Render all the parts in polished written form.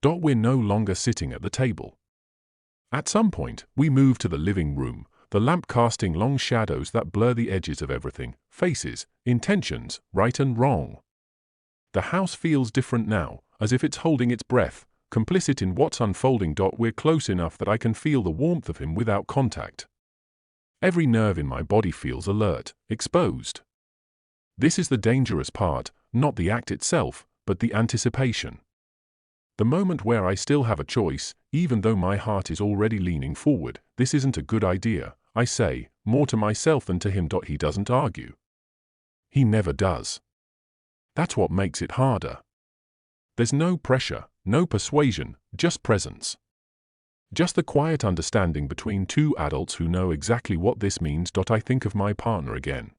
We're no longer sitting at the table. At some point, we move to the living room, the lamp casting long shadows that blur the edges of everything, faces, intentions, right and wrong. The house feels different now, as if it's holding its breath, complicit in what's unfolding. We're close enough that I can feel the warmth of him without contact. Every nerve in my body feels alert, exposed. This is the dangerous part, not the act itself, but the anticipation. The moment where I still have a choice, even though my heart is already leaning forward. This isn't a good idea, I say, more to myself than to him. He doesn't argue. He never does. That's what makes it harder. There's no pressure, no persuasion, just presence. Just the quiet understanding between two adults who know exactly what this means. I think of my partner again.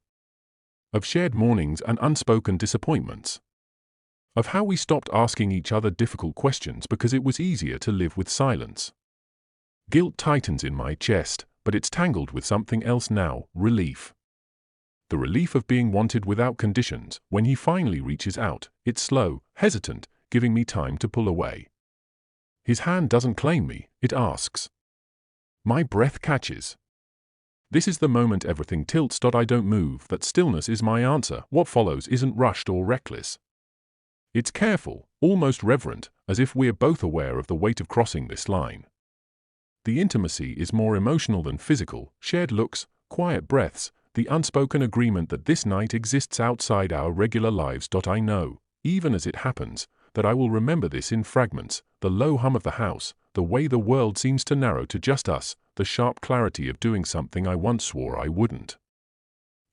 Of shared mornings and unspoken disappointments. Of how we stopped asking each other difficult questions because it was easier to live with silence. Guilt tightens in my chest, but it's tangled with something else now, relief. The relief of being wanted without conditions. When he finally reaches out, it's slow, hesitant, giving me time to pull away. His hand doesn't claim me, it asks. My breath catches. This is the moment everything tilts. I don't move. That stillness is my answer. What follows isn't rushed or reckless. It's careful, almost reverent, as if we're both aware of the weight of crossing this line. The intimacy is more emotional than physical, shared looks, quiet breaths, the unspoken agreement that this night exists outside our regular lives. I know, even as it happens, that I will remember this in fragments, the low hum of the house, the way the world seems to narrow to just us, the sharp clarity of doing something I once swore I wouldn't.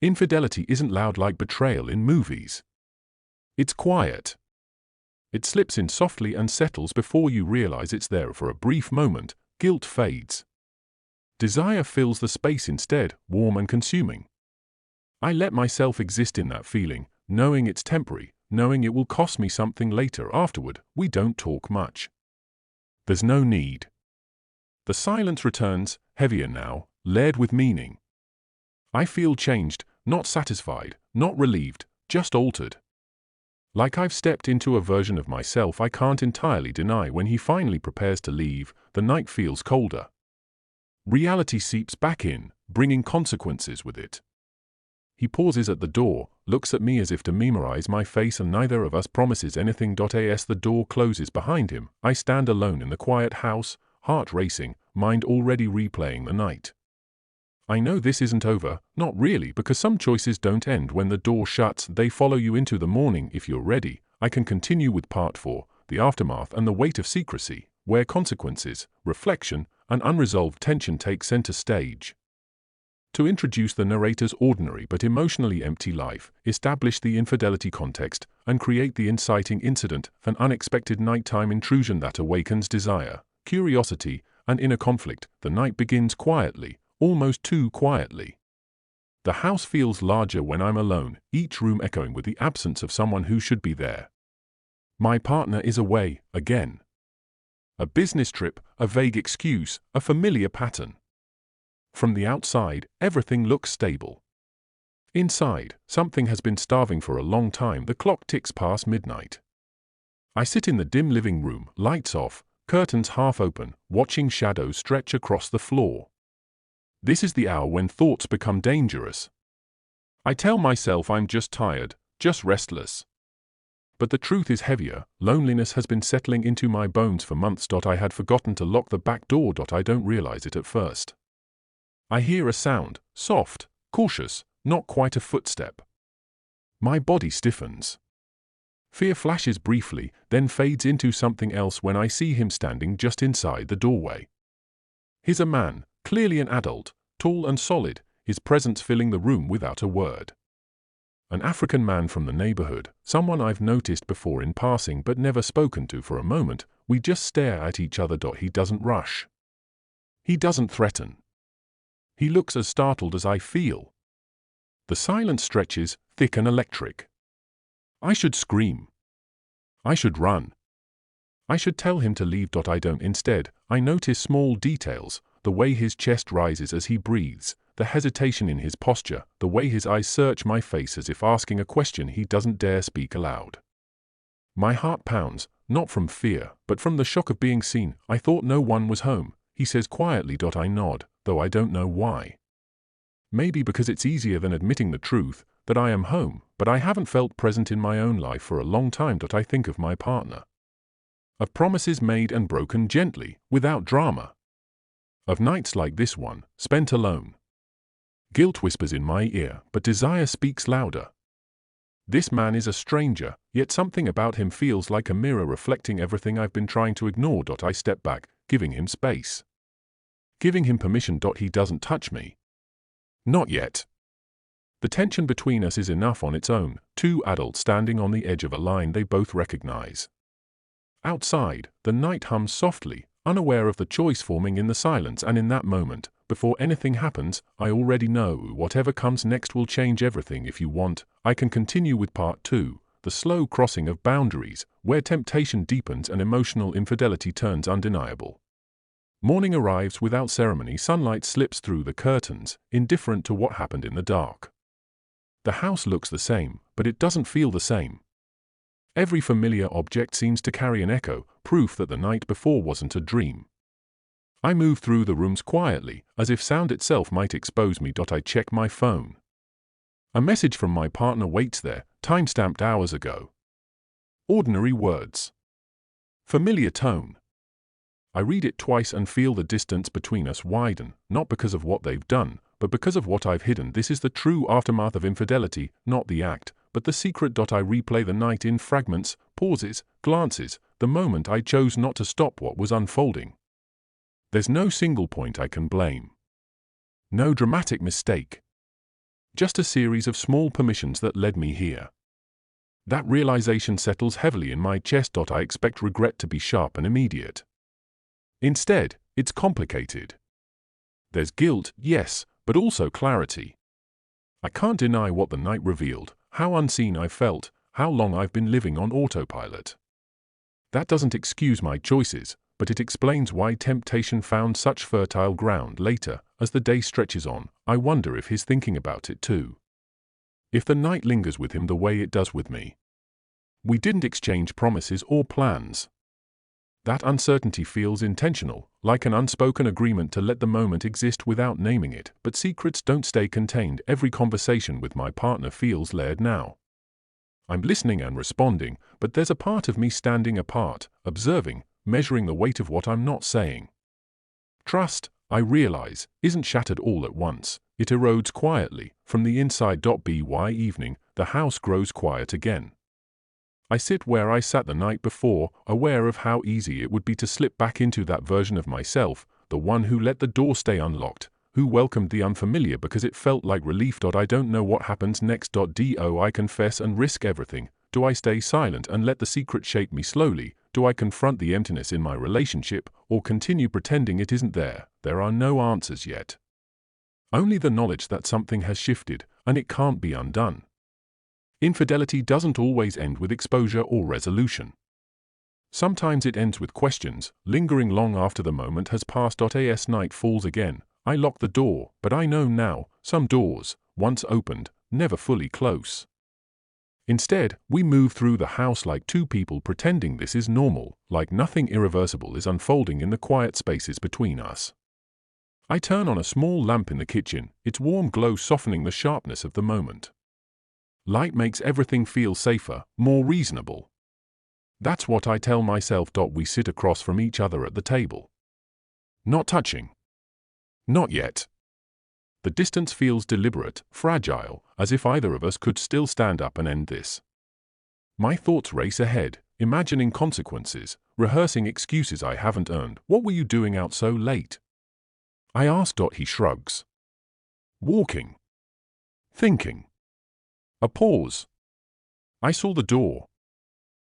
Infidelity isn't loud like betrayal in movies. It's quiet. It slips in softly and settles before you realize it's there. For a brief moment, guilt fades. Desire fills the space instead, warm and consuming. I let myself exist in that feeling, knowing it's temporary, knowing it will cost me something later. Afterward, we don't talk much. There's no need. The silence returns, heavier now, layered with meaning. I feel changed, not satisfied, not relieved, just altered. Like I've stepped into a version of myself I can't entirely deny. When he finally prepares to leave, the night feels colder. Reality seeps back in, bringing consequences with it. He pauses at the door, looks at me as if to memorize my face, and neither of us promises anything. As the door closes behind him, I stand alone in the quiet house, heart racing, mind already replaying the night. I know this isn't over, not really, because some choices don't end when the door shuts, they follow you into the morning. If you're ready, I can continue with part 4, the aftermath and the weight of secrecy, where consequences, reflection, and unresolved tension take center stage. To introduce the narrator's ordinary but emotionally empty life, establish the infidelity context, and create the inciting incident, an unexpected nighttime intrusion that awakens desire, curiosity, and inner conflict, the night begins quietly, almost too quietly. The house feels larger when I'm alone, each room echoing with the absence of someone who should be there. My partner is away, again. A business trip, a vague excuse, a familiar pattern. From the outside, everything looks stable. Inside, something has been starving for a long time. The clock ticks past midnight. I sit in the dim living room, lights off, curtains half open, watching shadows stretch across the floor. This is the hour when thoughts become dangerous. I tell myself I'm just tired, just restless. But the truth is heavier. Loneliness has been settling into my bones for months. I had forgotten to lock the back door. I don't realize it at first. I hear a sound, soft, cautious, not quite a footstep. My body stiffens. Fear flashes briefly, then fades into something else when I see him standing just inside the doorway. He's a man, clearly an adult, tall and solid, his presence filling the room without a word. An African man from the neighborhood, someone I've noticed before in passing but never spoken to. For a moment, we just stare at each other. He doesn't rush. He doesn't threaten. He looks as startled as I feel. The silence stretches, thick and electric. I should scream. I should run. I should tell him to leave. I don't. Instead, I notice small details, the way his chest rises as he breathes, the hesitation in his posture, the way his eyes search my face as if asking a question he doesn't dare speak aloud. My heart pounds, not from fear, but from the shock of being seen. I thought no one was home, he says quietly. I nod, though I don't know why. Maybe because it's easier than admitting the truth, that I am home, but I haven't felt present in my own life for a long time. I think of my partner. Of promises made and broken gently, without drama. Of nights like this one, spent alone. Guilt whispers in my ear, but desire speaks louder. This man is a stranger, yet something about him feels like a mirror reflecting everything I've been trying to ignore. I step back, giving him space. Giving him permission. He doesn't touch me. Not yet. The tension between us is enough on its own, two adults standing on the edge of a line they both recognize. Outside, the night hums softly, unaware of the choice forming in the silence, and in that moment, before anything happens, I already know whatever comes next will change everything. If you want, I can continue with part 2, the slow crossing of boundaries, where temptation deepens and emotional infidelity turns undeniable. Morning arrives without ceremony. Sunlight slips through the curtains, indifferent to what happened in the dark. The house looks the same, but it doesn't feel the same. Every familiar object seems to carry an echo, proof that the night before wasn't a dream. I move through the rooms quietly, as if sound itself might expose me. I check my phone. A message from my partner waits there, time-stamped hours ago. Ordinary words. Familiar tone. I read it twice and feel the distance between us widen, not because of what they've done, but because of what I've hidden. This is the true aftermath of infidelity, not the act, but the secret. I replay the night in fragments, pauses, glances, the moment I chose not to stop what was unfolding. There's no single point I can blame. No dramatic mistake. Just a series of small permissions that led me here. That realization settles heavily in my chest. I expect regret to be sharp and immediate. Instead, it's complicated. There's guilt, yes, but also clarity. I can't deny what the night revealed, how unseen I felt, how long I've been living on autopilot. That doesn't excuse my choices, but it explains why temptation found such fertile ground. Later, as the day stretches on, I wonder if he's thinking about it too. If the night lingers with him the way it does with me. We didn't exchange promises or plans. That uncertainty feels intentional, like an unspoken agreement to let the moment exist without naming it. But secrets don't stay contained. Every conversation with my partner feels layered now. I'm listening and responding, but there's a part of me standing apart, observing, measuring the weight of what I'm not saying. Trust, I realize, isn't shattered all at once. It erodes quietly, from the inside. By evening, the house grows quiet again. I sit where I sat the night before, aware of how easy it would be to slip back into that version of myself, the one who let the door stay unlocked, who welcomed the unfamiliar because it felt like relief. I don't know what happens next. Do I confess and risk everything? Do I stay silent and let the secret shape me slowly? Do I confront the emptiness in my relationship, or continue pretending it isn't there? There are no answers yet. Only the knowledge that something has shifted, and it can't be undone. Infidelity doesn't always end with exposure or resolution. Sometimes it ends with questions, lingering long after the moment has passed. As night falls again, I lock the door, but I know now, some doors, once opened, never fully close. Instead, we move through the house like two people pretending this is normal, like nothing irreversible is unfolding in the quiet spaces between us. I turn on a small lamp in the kitchen, its warm glow softening the sharpness of the moment. Light makes everything feel safer, more reasonable. That's what I tell myself. We sit across from each other at the table. Not touching. Not yet. The distance feels deliberate, fragile, as if either of us could still stand up and end this. My thoughts race ahead, imagining consequences, rehearsing excuses I haven't earned. What were you doing out so late? I ask. He shrugs. Walking. Thinking. A pause. I saw the door.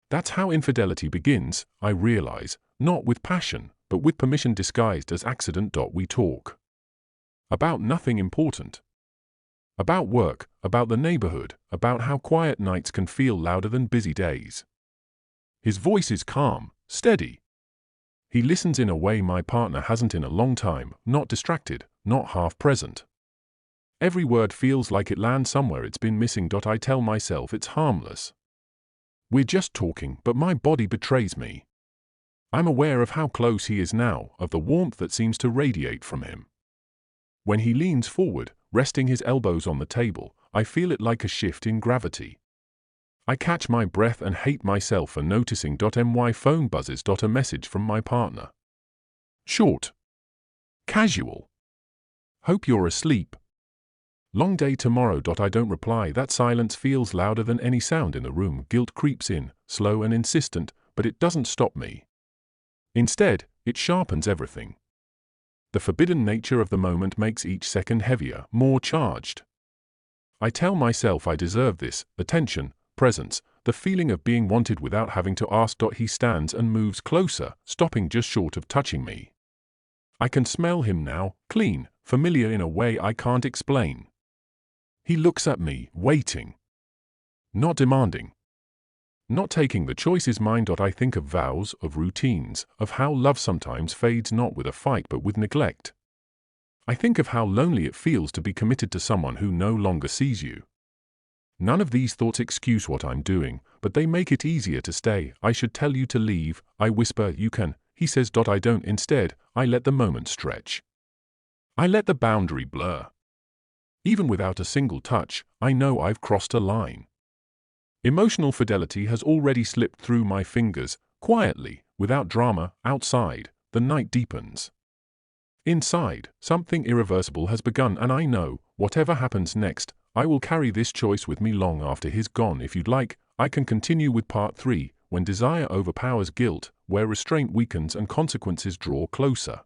That's how infidelity begins, I realize, not with passion, but with permission disguised as accident. We talk. About nothing important. About work, about the neighborhood, about how quiet nights can feel louder than busy days. His voice is calm, steady. He listens in a way my partner hasn't in a long time, not distracted, not half present. Every word feels like it lands somewhere it's been missing. I tell myself it's harmless. We're just talking, but my body betrays me. I'm aware of how close he is now, of the warmth that seems to radiate from him. When he leans forward, resting his elbows on the table, I feel it like a shift in gravity. I catch my breath and hate myself for noticing. My phone buzzes. A message from my partner. Short. Casual. Hope you're asleep. Long day tomorrow. I don't reply. That silence feels louder than any sound in the room. Guilt creeps in, slow and insistent, but it doesn't stop me. Instead, it sharpens everything. The forbidden nature of the moment makes each second heavier, more charged. I tell myself I deserve this, attention, presence, the feeling of being wanted without having to ask. He stands and moves closer, stopping just short of touching me. I can smell him now, clean, familiar in a way I can't explain. He looks at me, waiting. Not demanding. Not taking the choice is mine. I think of vows, of routines, of how love sometimes fades not with a fight but with neglect. I think of how lonely it feels to be committed to someone who no longer sees you. None of these thoughts excuse what I'm doing, but they make it easier to stay. I should tell you to leave, I whisper. You can, he says. I don't. Instead, I let the moment stretch. I let the boundary blur. Even without a single touch, I know I've crossed a line. Emotional fidelity has already slipped through my fingers, quietly, without drama. Outside, the night deepens. Inside, something irreversible has begun, and I know, whatever happens next, I will carry this choice with me long after he's gone. If you'd like, I can continue with part 3, when desire overpowers guilt, where restraint weakens and consequences draw closer.